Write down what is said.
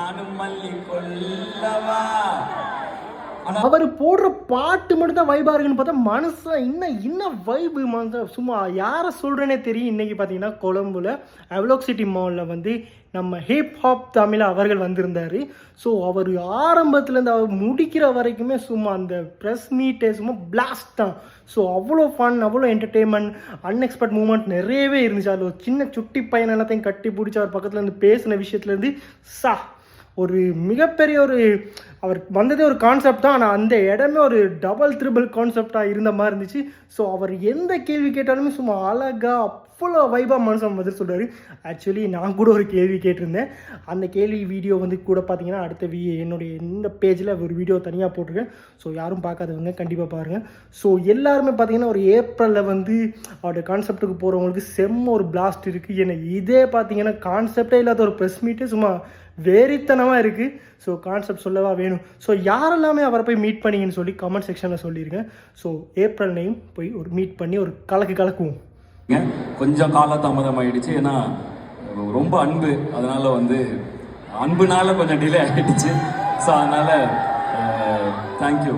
நானும் மல்லி கொல்லவா. அவர் போடுற பாட்டு மட்டும் தான் வைபா இருக்குன்னு பார்த்தா மனசு இன்னும் வைபு சும்மா யாரை சொல்கிறேனே தெரியும். இன்றைக்கி பார்த்தீங்கன்னா கொழம்புல அவலோக் சிட்டி மாலில் வந்து நம்ம ஹிப்ஹாப் தமிழ் அவர்கள் வந்திருந்தார். ஸோ அவர் ஆரம்பத்துலேருந்து அவர் முடிக்கிற வரைக்குமே சும்மா அந்த ப்ரெஸ் மீட்டே சும்மா பிளாஸ்ட் தான். ஸோ அவ்வளோ ஃபன், அவ்வளோ என்டர்டெயின்மெண்ட், அன்எக்ஸ்பெக்ட் மூமெண்ட் நிறையவே இருந்துச்சு. அதில் ஒரு சின்ன சுட்டி பையன் எல்லாத்தையும் கட்டி பிடிச்சி அவர் பக்கத்தில் இருந்து பேசின விஷயத்துலேருந்து ஒரு மிகப்பெரிய அவர் வந்ததே ஒரு கான்செப்ட் தான். ஆனால் அந்த இடமே ஒரு டபுள் ட்ரிபிள் கான்செப்டாக இருந்த மாதிரி இருந்துச்சு. ஸோ அவர் எந்த கேள்வி கேட்டாலுமே சும்மா அழகாக அவ்வளோ வைபாக மனுஷன் பதில் சொல்கிறார். ஆக்சுவலி நான் கூட ஒரு கேள்வி கேட்டிருந்தேன். அந்த கேள்வி வீடியோ வந்து கூட பார்த்தீங்கன்னா அடுத்த என்னுடைய இந்த பேஜில் ஒரு வீடியோ தனியாக போட்டிருக்கேன். ஸோ யாரும் பார்க்காதவங்க கண்டிப்பாக பாருங்கள். ஸோ எல்லாருமே பார்த்தீங்கன்னா ஒரு ஏப்ரலில் வந்து அவருடைய கான்செப்ட்டுக்கு போகிறவங்களுக்கு செம்ம ஒரு பிளாஸ்ட் இருக்குது. ஏன்னா இதே பார்த்தீங்கன்னா கான்செப்டே இல்லாத ஒரு ப்ரெஸ் மீட்டே சும்மா வேறித்தனமாக இருக்குது. ஸோ கான்செப்ட் சொல்லவா வேணும். ஸோ யாரெல்லாமே அவரை போய் மீட் பண்ணிங்கன்னு சொல்லி கமெண்ட் செக்ஷனில் சொல்லியிருக்கேன். ஸோ ஏப்ரல்லையும் போய் ஒரு மீட் பண்ணி ஒரு கலக்குவோம். கொஞ்சம் காலதாமதம் ஆயிடுச்சு, ஏன்னா ரொம்ப அன்பு, அதனால வந்து அன்புனால கொஞ்சம் டிலே ஆகிடுச்சு. ஸோ அதனால் தேங்க்யூ.